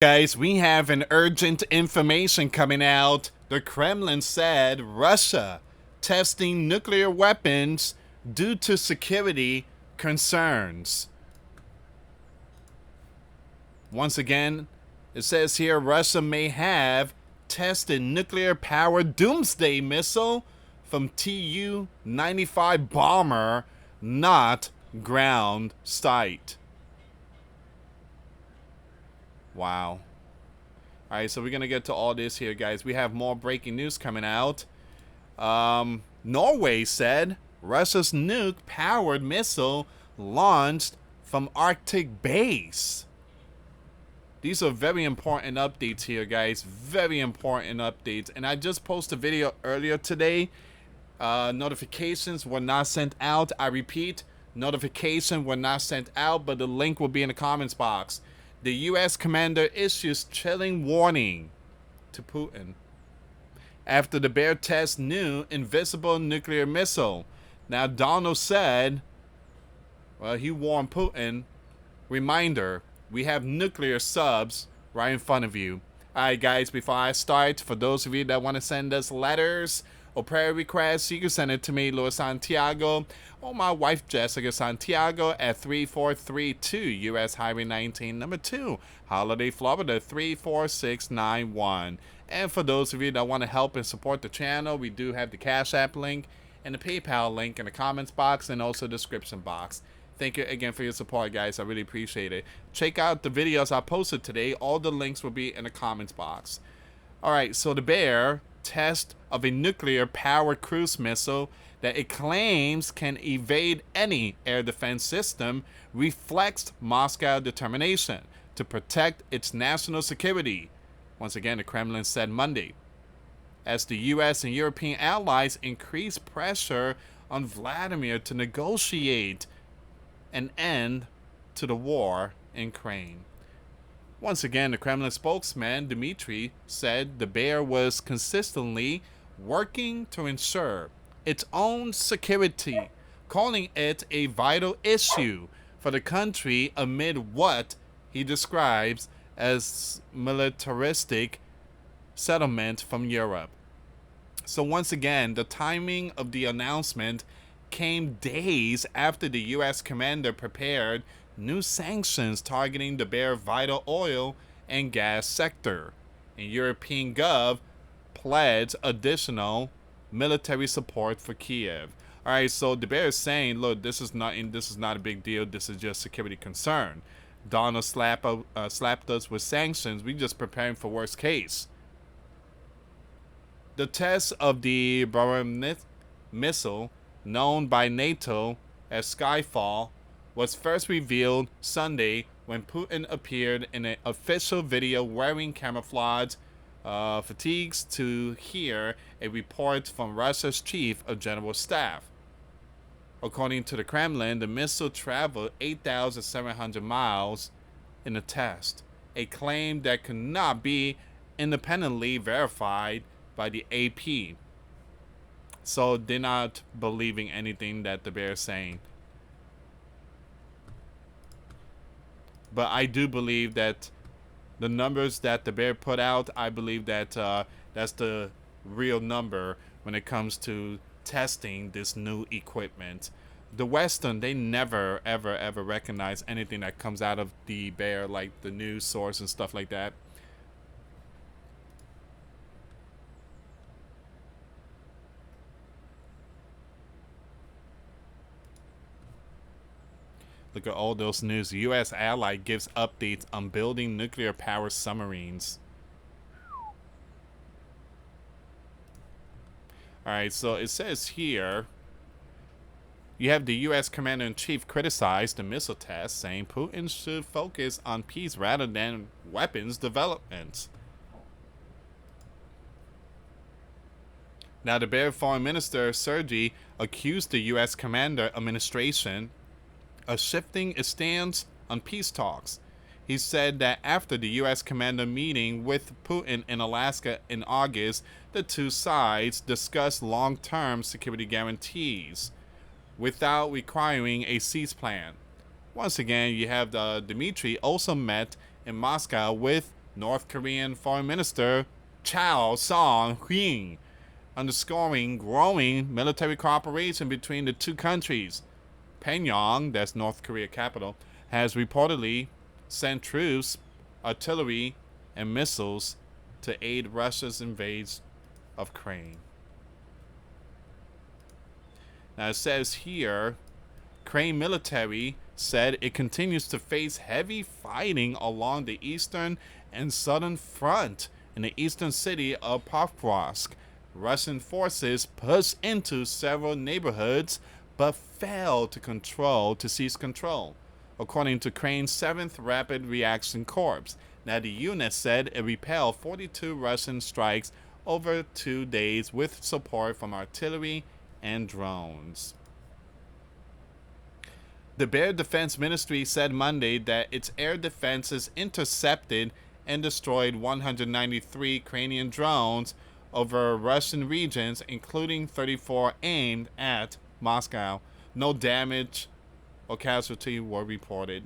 Guys, we have an urgent information coming out. The Kremlin said Russia testing nuclear weapons due to security concerns. Once again, it says here Russia may have tested nuclear-powered Doomsday missile from Tu-95 bomber, not ground site. Wow. Alright, so we're going to get to all this here, guys. We have more breaking news coming out. Norway said Russia's nuke-powered missile launched from Arctic base. These are very important updates here, guys. Very important updates. And I just posted a video earlier today. Notifications were not sent out. I repeat, notifications were not sent out, but the link will be in the comments box. The US commander issues chilling warning to Putin after the bear tests new invisible nuclear missile. Now, Donald said, well, he warned Putin, reminder, we have nuclear subs right in front of you. Alright, guys, before I start, for those of you that want to send us letters or prayer requests, you can send it to me, US Santiago, or my wife, Jessica Santiago, at 3432 US Highway 19, number 2, Holiday, Florida, 34691. And for those of you that want to help and support the channel, we do have the Cash App link and the PayPal link in the comments box and also the description box. Thank you again for your support, guys. I really appreciate it. Check out the videos I posted today. All the links will be in the comments box. Alright, so the bear test of a nuclear-powered cruise missile that it claims can evade any air defense system reflects Moscow's determination to protect its national security. Once again, the Kremlin said Monday. As the US and European allies increase pressure on Vladimir to negotiate an end to the war in Ukraine. Once again, the Kremlin spokesman, Dmitry, said the bear was consistently working to ensure its own security, calling it a vital issue for the country amid what he describes as militaristic settlement from Europe. So once again, the timing of the announcement came days after the U.S. commander prepared new sanctions targeting the bear vital oil and gas sector, and European Gov pledged additional military support for Kiev. All right, so the bear is saying, look, this is not a big deal. This is just security concern. Donald slapped us with sanctions. We just preparing for worst case. The test of the Barometric missile, known by NATO as Skyfall, was first revealed Sunday when Putin appeared in an official video wearing camouflage fatigues to hear a report from Russia's chief of general staff. According to the Kremlin, the missile traveled 8,700 miles in the test, a claim that could not be independently verified by the AP. So they're not believing anything that the bear is saying. But I do believe that the numbers that the bear put out, I believe that that's the real number when it comes to testing this new equipment. The Western, they never, ever, ever recognize anything that comes out of the bear, like the news source and stuff like that. Look at all those news. U.S. ally gives updates on building nuclear-powered submarines. Alright, so it says here, you have the U.S. Commander-in-Chief criticize the missile test, saying Putin should focus on peace rather than weapons development. Now, the Bear Foreign Minister, Sergei, accused the U.S. Commander administration of shifting its stance on peace talks. He said that after the U.S. commander meeting with Putin in Alaska in August, the two sides discussed long-term security guarantees without requiring a cease plan. Once again, you have Dmitry also met in Moscow with North Korean Foreign Minister Chow Song-hui, underscoring growing military cooperation between the two countries. Pyongyang, that's North Korea capital, has reportedly sent troops, artillery, and missiles to aid Russia's invasion of Ukraine. Now it says here, Ukraine military said it continues to face heavy fighting along the eastern and southern front in the eastern city of Pokrovsk. Russian forces pushed into several neighborhoods but failed to seize control, according to Ukraine's 7th Rapid Reaction Corps. Now the unit said it repelled 42 Russian strikes over 2 days with support from artillery and drones. The Bear Defense Ministry said Monday that its air defenses intercepted and destroyed 193 Ukrainian drones over Russian regions, including 34 aimed at Moscow. No damage or casualty were reported.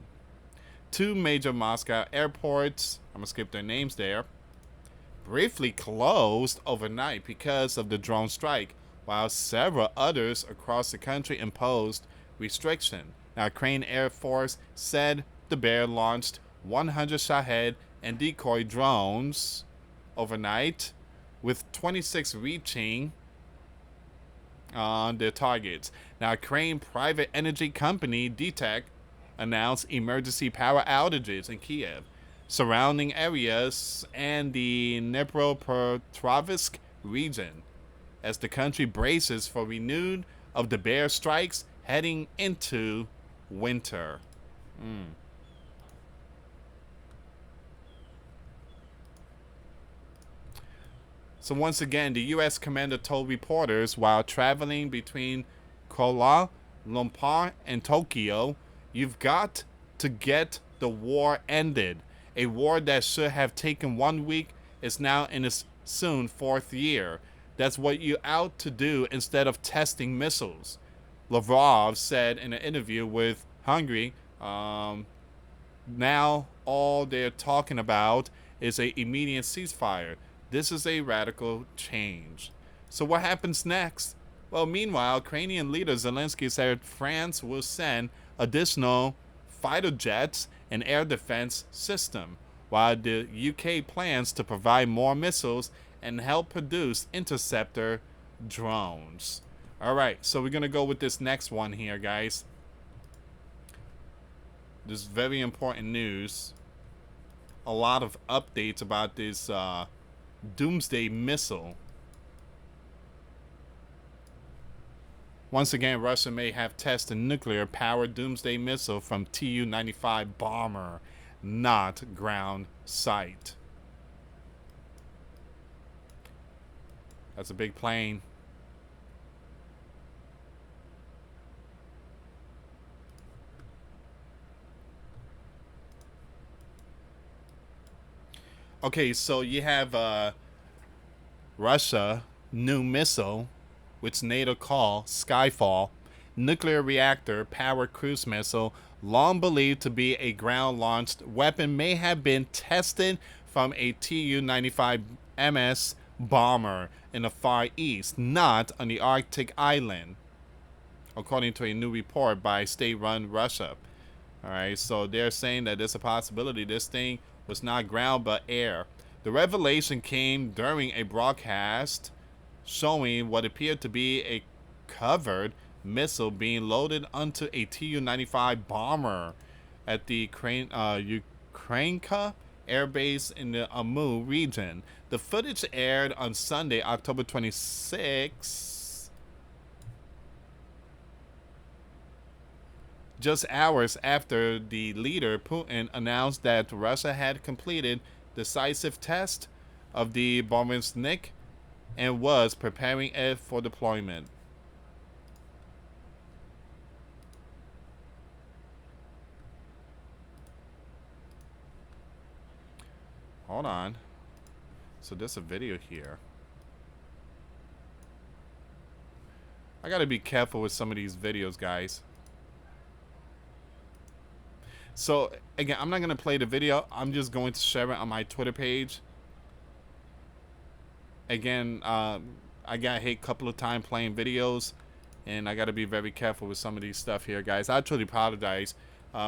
2 major Moscow airports, I'm going to skip their names there, briefly closed overnight because of the drone strike, while several others across the country imposed restriction. Now, Ukraine Air Force said the Bear launched 100 Shahed and decoy drones overnight, with 26 reaching their targets. Now, Ukraine private energy company DTEK announced emergency power outages in Kiev, surrounding areas, and the Dnipropetrovsk region, as the country braces for renewed of the Bear strikes heading into winter. So once again, the U.S. commander told reporters while traveling between Kuala Lumpur and Tokyo, "You've got to get the war ended. A war that should have taken 1 week is now in its soon 4th year. That's what you're out to do instead of testing missiles," Lavrov said in an interview with Hungary. Now all they're talking about is an immediate ceasefire. This is a radical change. So what happens next? Well, meanwhile, Ukrainian leader Zelensky said France will send additional fighter jets and air defense system, while the UK plans to provide more missiles and help produce interceptor drones. All right, so we're going to go with this next one here, guys. This is very important news. A lot of updates about this Doomsday missile. Once again, Russia may have tested nuclear-powered Doomsday missile from Tu-95 bomber, not ground site. That's a big plane. Okay, so you have Russia new missile, which NATO call Skyfall, nuclear reactor powered cruise missile, long believed to be a ground-launched weapon, may have been tested from a Tu-95 MS bomber in the Far East, not on the Arctic island, according to a new report by state-run Russia. All right, so they're saying that there's a possibility this thing was not ground but air. The revelation came during a broadcast showing what appeared to be a covered missile being loaded onto a Tu-95 bomber at the Ukrainka Air Base in the Amu region. The footage aired on Sunday, October 26, just hours after the leader, Putin, announced that Russia had completed decisive test of the Bombensnik and was preparing it for deployment. Hold on. So there's a video here. I gotta be careful with some of these videos, guys. So again, I'm not gonna play the video. I'm just going to share it on my Twitter page. Again, I got hit a couple of times playing videos, and I got to be very careful with some of these stuff here, guys. I truly apologize.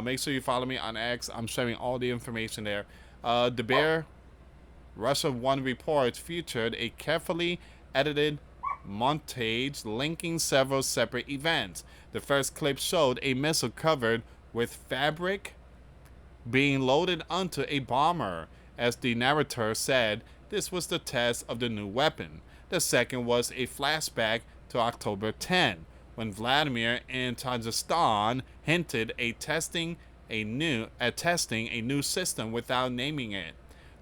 Make sure you follow me on X. I'm sharing all the information there. The Bear Russia One report featured a carefully edited montage linking several separate events. The first clip showed a missile covered with fabric being loaded onto a bomber. As the narrator said, this was the test of the new weapon. The second was a flashback to October 10, when Vladimir in Tajikistan hinted at testing a new system without naming it.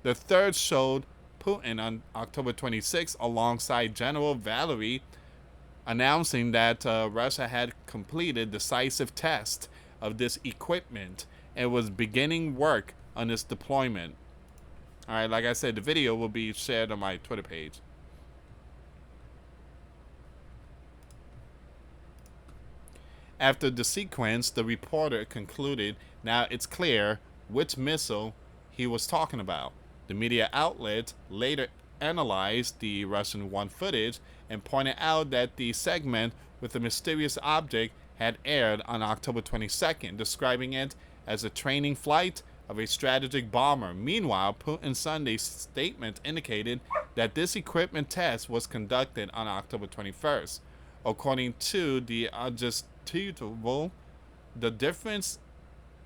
The third showed Putin on October 26 alongside General Valery announcing that Russia had completed decisive tests of this equipment and was beginning work on its deployment. Alright, like I said, the video will be shared on my Twitter page. After the sequence, the reporter concluded now it's clear which missile he was talking about. The media outlet later analyzed the Russian One footage and pointed out that the segment with the mysterious object had aired on October 22nd, describing it as a training flight of a strategic bomber. Meanwhile, Putin's Sunday statement indicated that this equipment test was conducted on October 21st. According to the Adjustable, the difference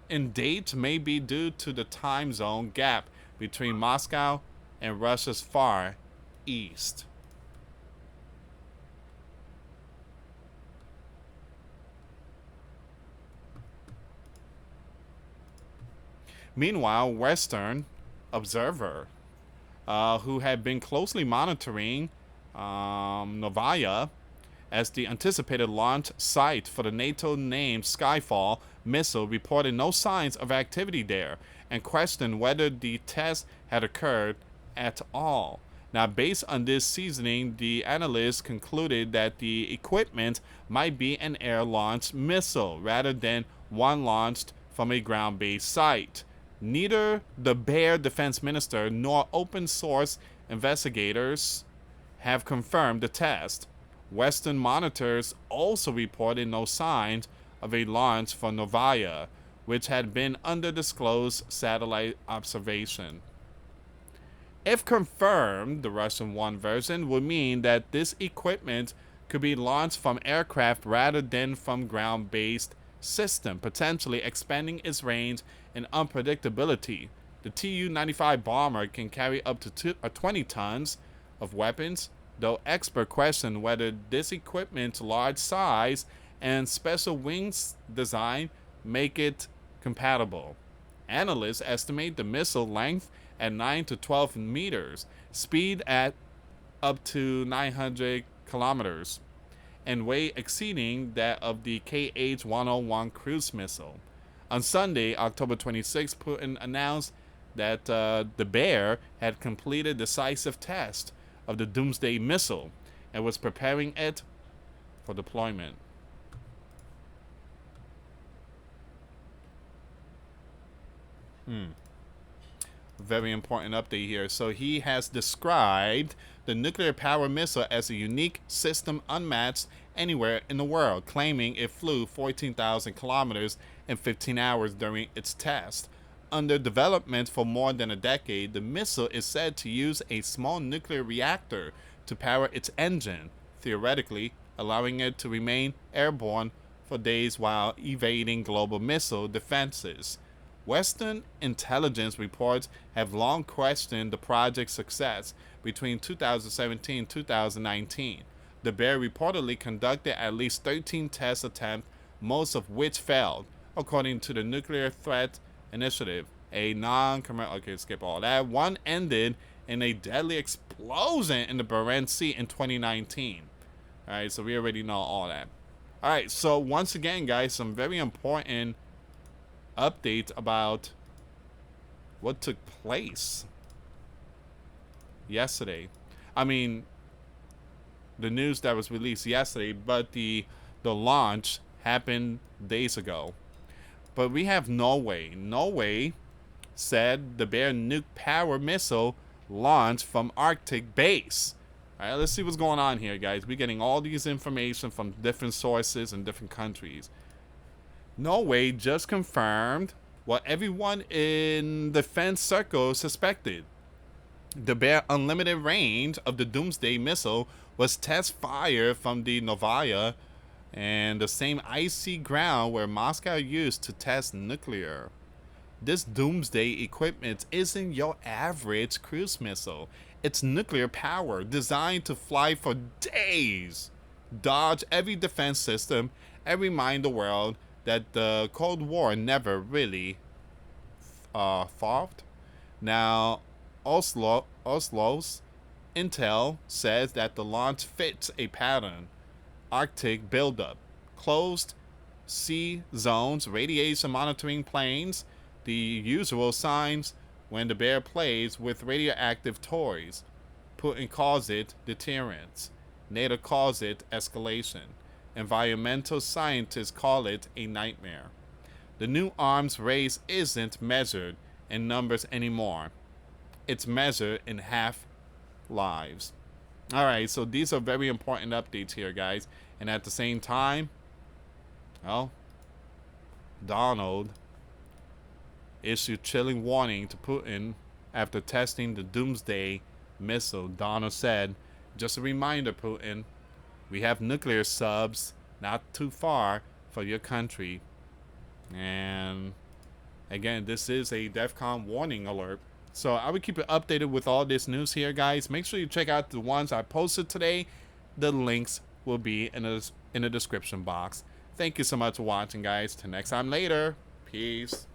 in dates may be due to the time zone gap between Moscow and Russia's far east. Meanwhile, Western Observer, who had been closely monitoring Novaya as the anticipated launch site for the NATO-named Skyfall missile, reported no signs of activity there and questioned whether the test had occurred at all. Now, based on this seasoning, the analysts concluded that the equipment might be an air-launched missile rather than one launched from a ground-based site. Neither the Bear defense minister nor open-source investigators have confirmed the test. Western monitors also reported no signs of a launch for Novaya, which had been under disclosed satellite observation. If confirmed, the Russian One version would mean that this equipment could be launched from aircraft rather than from ground-based system, potentially expanding its range and unpredictability. The Tu-95 bomber can carry up to 20 tons of weapons, though experts question whether this equipment's large size and special wings design make it compatible. Analysts estimate the missile length at 9 to 12 meters, speed at up to 900 kilometers, and weight exceeding that of the KH-101 cruise missile. On Sunday, October 26, Putin announced that the Bear had completed decisive tests of the Doomsday missile and was preparing it for deployment. Very important update here. So he has described the nuclear power missile as a unique system unmatched anywhere in the world, claiming it flew 14,000 kilometers in 15 hours during its test. Under development for more than a decade, the missile is said to use a small nuclear reactor to power its engine, theoretically allowing it to remain airborne for days while evading global missile defenses. Western intelligence reports have long questioned the project's success. Between 2017 and 2019, the Bear reportedly conducted at least 13 test attempts, most of which failed, according to the Nuclear Threat Initiative. A non-commercial, okay, skip all that. One ended in a deadly explosion in the Barents Sea in 2019. Alright, so we already know all that. Alright, so once again, guys, some very important update about what took place yesterday. I mean, the news that was released yesterday, but the launch happened days ago. But we have Norway. Norway said the Bear nuke power missile launched from Arctic base. All right, let's see what's going on here, guys. We're getting all these information from different sources and different countries. Norway just confirmed what everyone in defense circles suspected. The bare unlimited range of the Doomsday missile was test fire from the Novaya and the same icy ground where Moscow used to test nuclear. This Doomsday equipment isn't your average cruise missile. It's nuclear power designed to fly for days, dodge every defense system, and remind the world that the Cold War never really fought. Now, Oslo's intel says that the launch fits a pattern: Arctic buildup, closed sea zones, radiation monitoring planes, the usual signs when the bear plays with radioactive toys. Putin calls it deterrence. NATO calls it escalation. Environmental scientists call it a nightmare. The new arms race isn't measured in numbers anymore. It's measured in half-lives. Alright, so these are very important updates here, guys. And at the same time, well, Donald issued chilling warning to Putin after testing the Doomsday missile. Donald said, just a reminder, Putin, we have nuclear subs not too far for your country. And again, this is a Defcon warning alert. So I would keep it updated with all this news here, guys. Make sure you check out the ones I posted today. The links will be in the description box. Thank you so much for watching, guys. Till next time later. Peace.